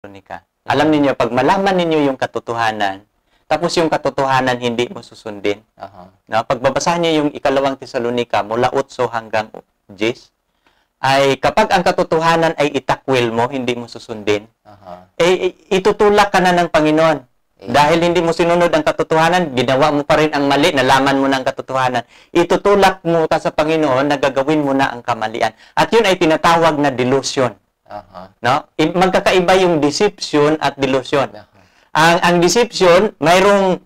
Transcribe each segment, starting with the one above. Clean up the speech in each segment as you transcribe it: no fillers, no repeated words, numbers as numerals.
Tesalonika. Alam ninyo, pag malaman ninyo yung katotohanan, tapos yung katotohanan hindi mo susundin. No? Pagbabasahin niyo yung ikalawang Tesalonika, mula 8 hanggang 10, ay kapag ang katotohanan ay itakwil mo, hindi mo susundin, itutulak ka na ng Panginoon. Dahil hindi mo sinunod ang katotohanan, ginawa mo pa rin ang mali, nalaman mo na ang katotohanan. Itutulak mo ka sa Panginoon na gagawin mo na ang kamalian. At yun ay tinatawag na delusion. No? Magkakaiba yung deception at delusion. Ang deception, mayroong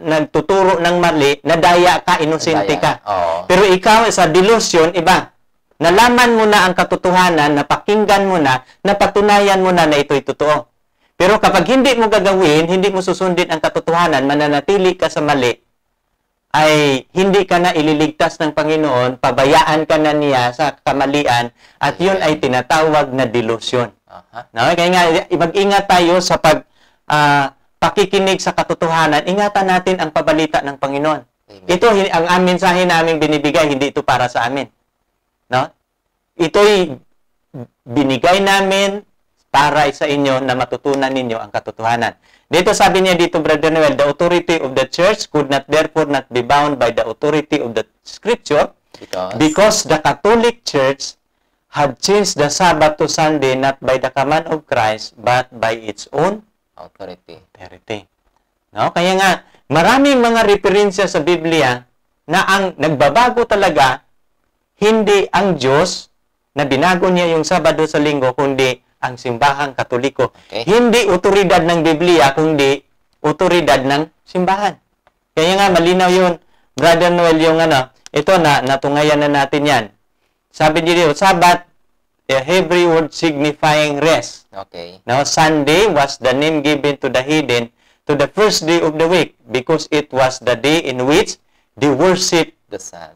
nagtuturo ng mali, nadaya ka, inosente ka. Pero ikaw sa delusion, iba. Nalaman mo na ang katotohanan, napakinggan mo na, napatunayan mo na ito'y totoo. Pero kapag hindi mo gagawin, hindi mo susundin ang katotohanan, mananatili ka sa mali, ay hindi ka na ililigtas ng Panginoon, pabayaan ka na niya sa kamalian, at yun ay tinatawag na delusion. No? Kaya nga, mag-ingat tayo sa pakikinig sa katotohanan, ingatan natin ang pabalita ng Panginoon. Amen. Ito, ang mensahe naming binibigay, hindi ito para sa amin. No? Ito'y binigay namin para sa inyo na matutunan ninyo ang katotohanan. Dito sabi niya dito, Brother Noel, the authority of the church could not therefore not be bound by the authority of the scripture because the Catholic Church had changed the Sabbath to Sunday not by the command of Christ but by its own authority. No? Kaya nga, maraming mga referensya sa Biblia na ang nagbabago talaga, hindi ang Diyos na binago niya yung Sabado sa Linggo, kundi ang simbahang Katoliko. Hindi otoridad ng Biblia, kundi otoridad ng simbahan. Kaya nga, malinaw yun. Brother Noel, yung ito natungayan na natin yan. Sabi niyo, Sabbath, a Hebrew word signifying rest. Now, Sunday was the name given to the heathen to the first day of the week because it was the day in which they worship the sun.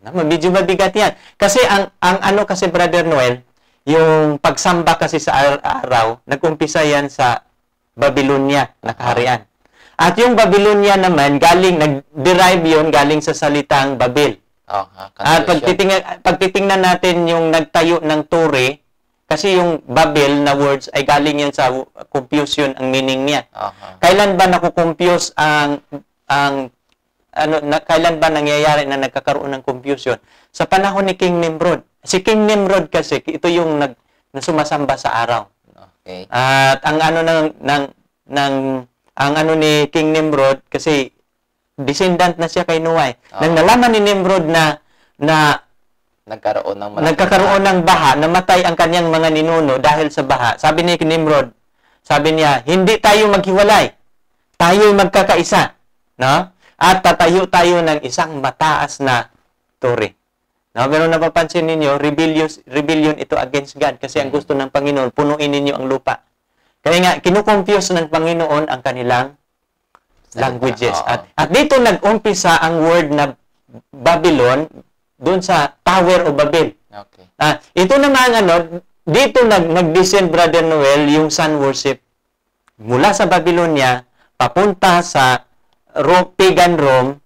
Medyo mabigat yan. Kasi ang kasi, Brother Noel, yung pagsamba kasi sa araw, nag-umpisa yan sa Babylonia na kaharian. At yung Babylonia naman, nag-derive yun galing sa salitang Babil. At pagtitingnan natin yung nagtayo ng tore, kasi yung Babel na words ay galing yan sa confusion ang meaning niya. Kailan ba nakukompuse kailan ba nangyayari na nagkakaroon ng confusion? Sa panahon ni King Nimrod. Si King Nimrod kasi, ito yung sumasamba sa araw. At ang ni King Nimrod, kasi descendant na siya kay Noah. Nang nalaman ni Nimrod na nagkakaroon ng baha, namatay ang kanyang mga ninuno dahil sa baha. Sabi ni Nimrod, sabi niya, hindi tayo maghiwalay. Tayo magkakaisa. No? At tatayo tayo ng isang mataas na tore. No, pero napapansin ninyo, rebellion ito against God kasi ang gusto ng Panginoon, punuin ninyo ang lupa. Kaya nga, kinukonfuse ng Panginoon ang kanilang languages. At dito nag-umpisa ang word na Babylon doon sa Tower of Babel. Ito naman, dito nag-descend, Brother Noel, yung sun worship. Mula sa Babylonia, papunta sa pagan Rome,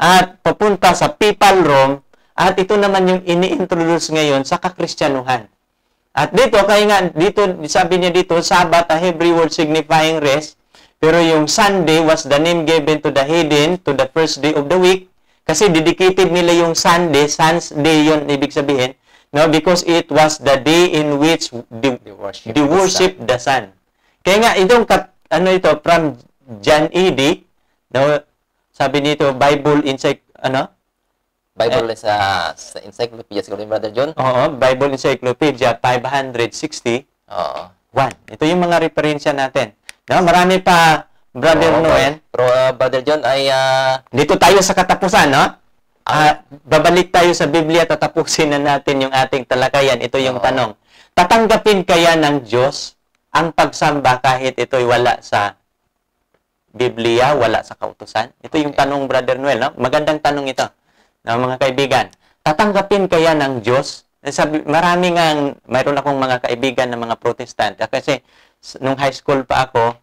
at papunta sa papal Rome, at ito naman yung ini-introduce ngayon sa kakristyanuhan. At dito, kaya nga, dito, sabi niya dito, Sabbath, a Hebrew word signifying rest, pero yung Sunday was the name given to the heathen, to the first day of the week, kasi dedicated nila yung Sunday, Sun's Day yun, ibig sabihin, no, because it was the day in which they worship the sun. Kaya nga, itong, from John E.D., no, sabi nito, Bible sa encyclopedia siguro yung Brother John? Bible Encyclopedia 560. Ito yung mga referensya natin. No, marami pa, Brother Noel. Pero Brother John ay dito tayo sa katapusan, no? Babalik tayo sa Biblia, tatapusin na natin yung ating talakayan. Ito yung tanong. Tatanggapin kaya ng Diyos ang pagsamba kahit ito'y wala sa Biblia, wala sa kautusan? Ito yung tanong, Brother Noel, no? Magandang tanong ito. No, mga kaibigan, tatanggapin kaya ng Diyos? Mayroon akong mga kaibigan na mga Protestant. Kasi nung high school pa ako,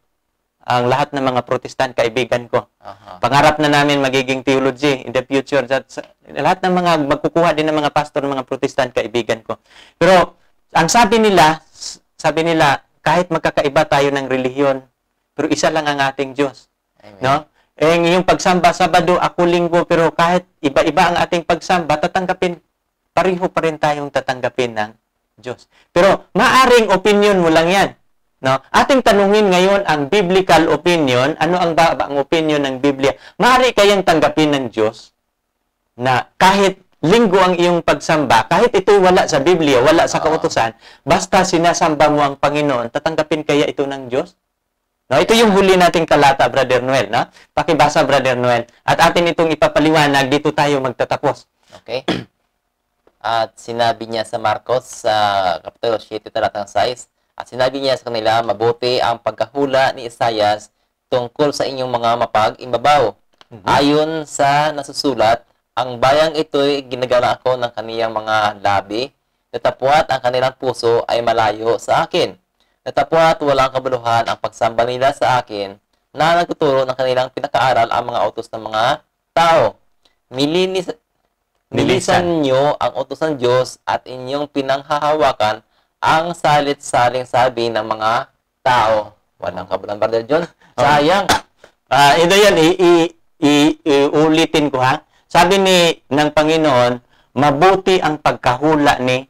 ang lahat ng mga Protestant kaibigan ko. Pangarap na namin magiging theology in the future. Lahat ng mga magkukuha din ng mga pastor ng mga Protestant kaibigan ko. Pero ang sabi nila, kahit magkakaiba tayo ng relihiyon, pero isa lang ang ating Diyos. Amen. No? Yung pagsamba, Sabado, ako Linggo, pero kahit iba-iba ang ating pagsamba, pareho pa rin tayong tatanggapin ng Diyos. Pero maaring opinion mo lang yan. No? Ating tanungin ngayon ang biblical opinion. Ano ang opinion ng Biblia? Maaari kayang tanggapin ng Diyos na kahit Linggo ang iyong pagsamba, kahit ito wala sa Biblia, wala sa kautusan, basta sinasamba mo ang Panginoon, tatanggapin kaya ito ng Diyos? No, ito yung huli nating talata, Brother Noel. No? Pakibasa, Brother Noel. At atin itong ipapaliwanag, dito tayo magtatapos. Okay. At sinabi niya sa Marcos sa Kapitulo 7, talatang 6, at sinabi niya sa kanila, mabuti ang pagkahula ni Isaias tungkol sa inyong mga mapag-imbabaw. Ayon sa nasusulat, ang bayang ito'y ginagala ako ng kaniyang mga labi, natapwat ang kanilang puso ay malayo sa akin. Natapwat walang kabuluhan ang pagsamba nila sa akin, na nagtuturo ng kanilang pinakaaral ang mga utos ng mga tao. Nilisan nyo ang utos ng Diyos at inyong pinanghahawakan ang salit-saling sabi ng mga tao. Walang kabuluhan, Brother John. Sayang. Ito yan, iulitin ko ha. Sabi ng Panginoon, mabuti ang pagkahula ni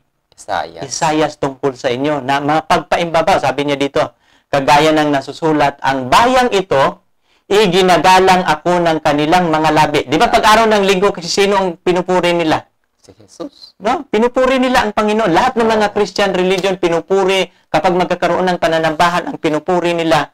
Isaias tungkol sa inyo na mapagpaimbabaw. Sabi niya dito, kagaya ng nasusulat, ang bayang ito, iginagalang ako ng kanilang mga labi. Di ba pag araw ng Linggo, kasi sino ang pinupuri nila? Si Jesus. No? Pinupuri nila ang Panginoon. Lahat ng mga Christian religion, pinupuri, kapag magkakaroon ng pananambahan, ang pinupuri nila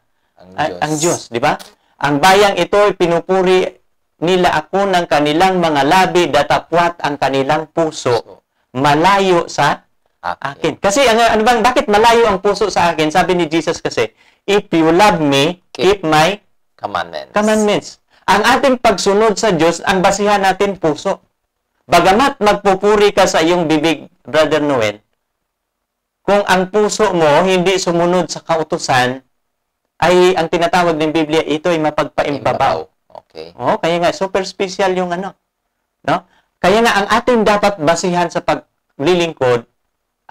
ang Diyos. Di ba? Ang bayang ito, pinupuri nila ako ng kanilang mga labi, datapwat ang kanilang puso, malayo sa akin. Kasi ano bang, bakit malayo ang puso sa akin? Sabi ni Jesus kasi, if you love me, keep my commandments. Ang ating pagsunod sa Diyos, ang basihan natin puso. Bagamat magpupuri ka sa iyong bibig, Brother Noel, kung ang puso mo hindi sumunod sa kautusan, ay ang tinatawag ng Biblia, ito ay mapagpaimbabaw. Okay. Kaya nga, super special yung ano. No? Kaya nga, ang ating dapat basihan sa paglilingkod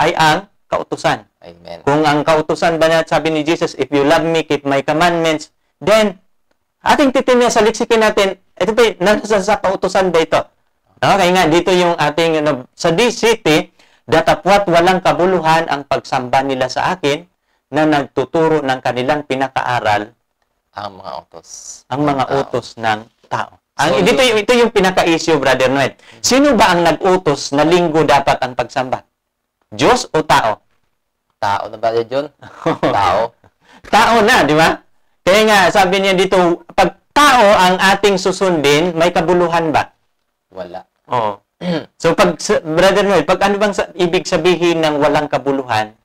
ay ang kautusan. Amen. Kung ang kautusan ba na, sabi ni Jesus, if you love me, keep my commandments, then, ating titingnan sa liksikin natin, ito ba, nasa sa kautusan ba ito? No? Kaya nga, dito yung ating, sa D-City, datapwat walang kabuluhan ang pagsamba nila sa akin na nagtuturo ng kanilang pinakaaral ang mga utos. Ang mga utos ng tao. Ito yung pinaka-issue, Brother Noel. Sino ba ang nag-utos na Linggo dapat ang pagsamba? Diyos o tao? Tao na, Brother John? Tao. Tao na, di ba? Kaya nga, sabi niya dito, pag tao ang ating susundin, may kabuluhan ba? Wala. Oo. So, Brother Noel, ano bang ibig sabihin ng walang kabuluhan?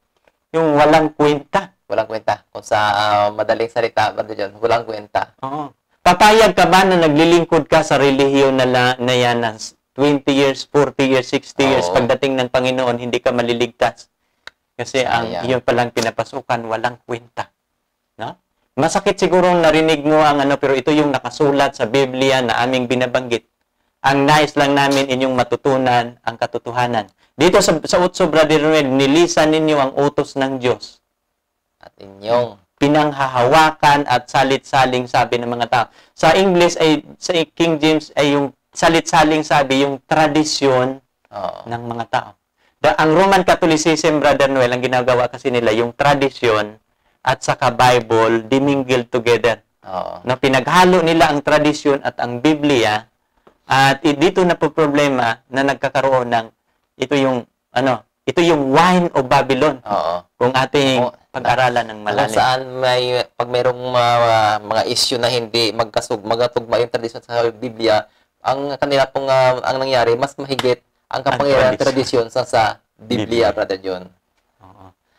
Yung walang kwenta. Walang kwenta. Kung sa madaling salita, Brother John, walang kwenta. Oo. Papayag ka ba na naglilingkod ka sa relihiyon na yan ng 20 years, 40 years, 60 years, pagdating ng Panginoon, hindi ka maliligtas? Kasi ang iyon palang pinapasukan, walang kwenta. No? Masakit siguro narinig mo ang pero ito yung nakasulat sa Biblia na aming binabanggit. Ang nais lang namin inyong matutunan ang katotohanan. Dito sa Utso, Brother Noel, nilisan ninyo ang utos ng Diyos. At inyong pinanghahawakan at salit-saling sabi ng mga tao. Sa English, sa King James, ay yung salit-saling sabi, yung tradisyon ng mga tao. Ang Roman Catholicism, Brother Noel, ang ginagawa kasi nila, yung tradisyon at saka Bible, dimingle together. Na pinaghalo nila ang tradisyon at ang Biblia, at dito na po problema na nagkakaroon ng ito yung wine of Babylon. Kung ating pag-aralan ng malalim. Kung saan pag mayroong mga issue na hindi magkatugma yung tradisyon sa Biblia, ang kanila pong ang nangyari, mas mahigit ang kapangyarihan ng tradisyon sa Biblia, Brother John.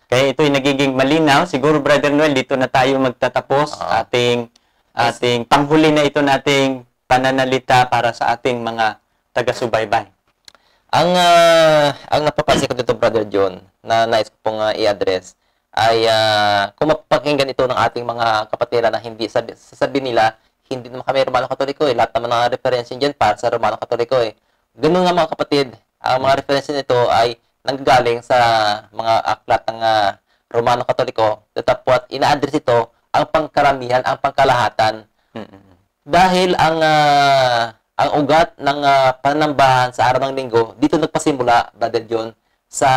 Kaya ito'y nagiging malinaw. Siguro, Brother Noel, dito na tayo magtatapos. Ating panghuli na ito nating pananalita para sa ating mga taga-subaybay. Ang napapansin ko dito, Brother John, na nais ko pong i-address, ay kung mapakinggan ito ng ating mga kapatiran na hindi sasabi nila, hindi naman kami Romano Katoliko lahat naman ng referensya dyan para sa Romano Katoliko Ganun nga mga kapatid, ang mga referensya nito ay nanggagaling sa mga aklat ng Romano Katoliko, datapwat ina-address ito ang pangkaramihan, ang pangkalahatan. Dahil ang ugat ng panambahan sa araw ng linggo, dito nagpasimula, Brother John, sa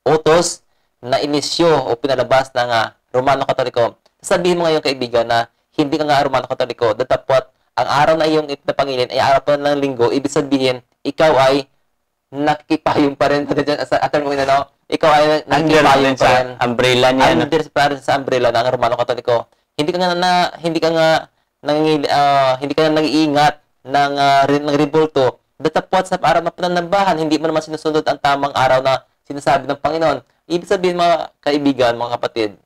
utos na inisyo o pinalabas ng Romano Katoliko. Sabihin mo ngayon, kaibigan, na hindi ka nga Romano Katoliko, datapwat ang araw na iyong napangilin ay araw pa ng linggo, ibig sabihin, ikaw ay nakikipayong pa rin sa atin mo na, ikaw ay nakikipayong pa rin. Umbrella niya. Under pa rin sa umbrella ng Romano Katoliko. Hindi ka nga nag-iingat ng rebulto. Datapwat sa araw na pananambahan, hindi mo naman sinusunod ang tamang araw na sinasabi ng Panginoon. Ibig sabihin, mga kaibigan, mga kapatid,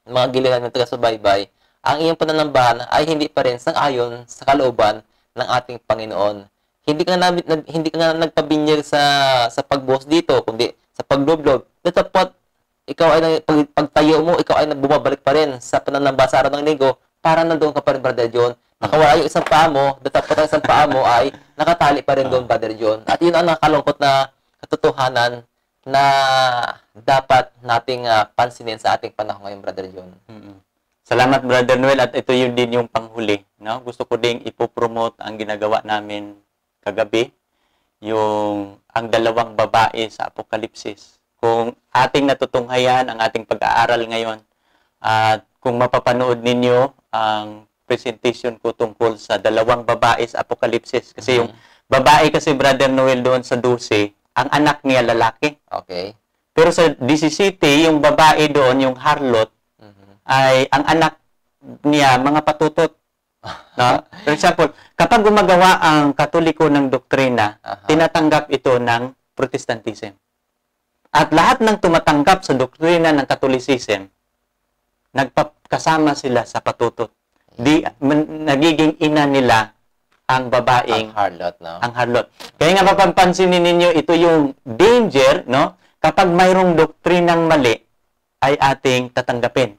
mga gilihan ng taga-subaybay, ang iyong pananambahan ay hindi pa rin sang-ayon sa kalooban ng ating Panginoon. Hindi ka nga nagpabinyag sa pagbuhos dito, kundi sa paglublob. Datapwat, ikaw ay pagtayo mo, ikaw ay bumabalik pa rin sa pananamba sa araw ng linggo, para nandoon ka pa rin, Brother John. Nakawala yung isang paa mo, datapwat ang isang paa mo ay nakatali pa rin doon, Brother John. At yun ang nakalungkot na katotohanan na dapat nating pansinin sa ating panahon ngayon, Brother John. Salamat, Brother Noel. At ito yun din yung panghuli. No? Gusto ko ding ipopromote ang ginagawa namin kagabi, ang dalawang babae sa Apokalipsis. Kung ating natutunghayan ang ating pag-aaral ngayon, at kung mapapanood ninyo ang presentation ko tungkol sa dalawang babae sa Apokalipsis. Kasi yung babae kasi, Brother Noel, doon sa 12, ang anak niya lalaki. Okay. Pero sa 17, yung babae doon, yung harlot, ay ang anak niya mga patutot. No? For example, kapag gumagawa ang Katoliko ng doktrina, tinatanggap ito ng Protestantism. At lahat ng tumatanggap sa doktrina ng Catholicism, nagpakasama sila sa patutot. Nagiging ina nila ang babaeng harlot, no? Ang harlot. Kaya nga mapapansinin ninyo, ito yung danger, no? Kapag mayroong doktrinang mali, ay ating tatanggapin.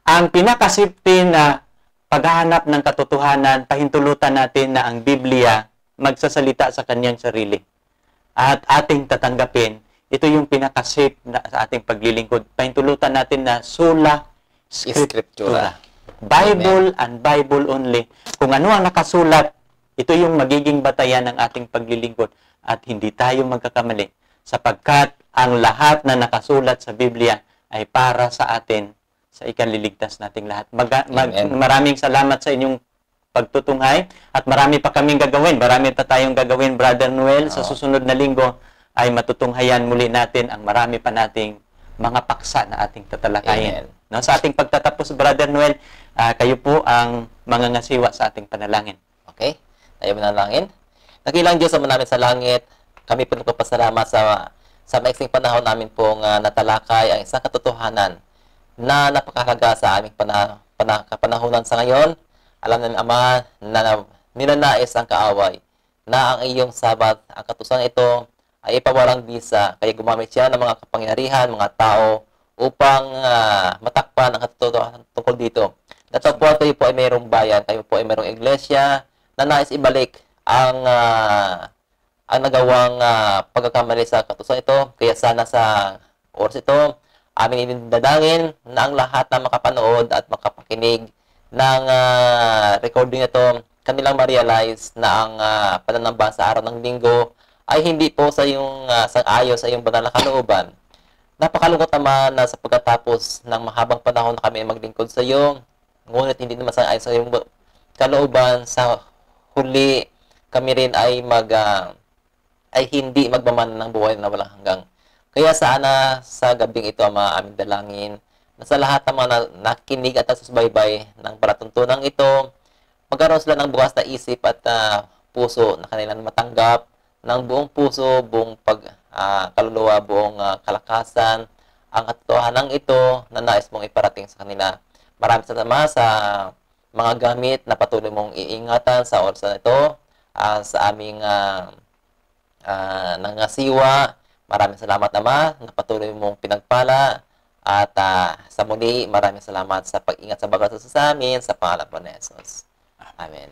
Ang pinakasipti na paghahanap ng katotohanan, pahintulutan natin na ang Biblia magsasalita sa kanyang sarili. At ating tatanggapin, ito yung pinakasafe na sa ating paglilingkod. Pahintulutan natin na sola scriptura. Bible and Bible only. Kung ano ang nakasulat, ito yung magiging batayan ng ating paglilingkod. At hindi tayo magkakamali. Sapagkat ang lahat na nakasulat sa Biblia ay para sa atin, sa ikaliligtas nating lahat. Maraming salamat sa inyong pagtutunghay at marami pa kaming gagawin. Marami pa tayong gagawin, Brother Noel. Sa susunod na linggo ay matutunghayan muli natin ang marami pa nating mga paksa na ating tatalakayin. No, sa ating pagtatapos, Brother Noel, kayo po ang mga ngasiwa sa ating panalangin. Okay? Tayo manalangin. Nakilang Diyos sa namin sa langit, kami po nagpapasalamat sa maiksing panahon namin pong natalakay ang isang katotohanan na napakahalaga sa aming kapanahunan sa ngayon. Alam namin, Ama, na ninanais ang kaaway na ang iyong sabat, ang katusan ito ay ipawalang bisa. Kaya gumamit siya ng mga kapangyarihan, mga tao upang matakpan ang katotohanan tungkol dito. Dato po tayo po ay mayroong bayan, tayo po ay mayroong iglesia na nais ibalik ang nagawang pagkakamali sa katusan ito. Kaya sana sa oras ito, aming idinadangin na ang lahat na makapanood at makapakinig ng recording ito, kanilang ma-realize na ang pananamba sa araw ng linggo ay hindi po sa iyong sang-ayon sa iyong banal na kalooban. Napakalungkot naman na sa pagkatapos ng mahabang panahon na kami maglingkod sa iyo, ngunit hindi naman sang-ayon sa iyong kalooban, sa huli kami rin ay hindi magmamana ng buhay na walang hanggang. Kaya sana sa gabing ito, Ama, aming dalangin na sa lahat ng mga nakikinig at nasusubaybay ng palatuntunan ito, magkaroon sila ng bukas na isip at puso na kanilang matanggap ng buong puso, buong kaluluwa, buong kalakasan, ang katotohanan ito na nais mong iparating sa kanila. Maraming salamat sa mga gamit na patuloy mong iingatan sa oras na ito, sa aming nangasiwa. Maraming salamat, Ama, na patuloy mong pinagpala. At sa muli, maraming salamat sa pag-ingat sa bawat isa sa amin, sa pangalan po ni Jesus. Amen.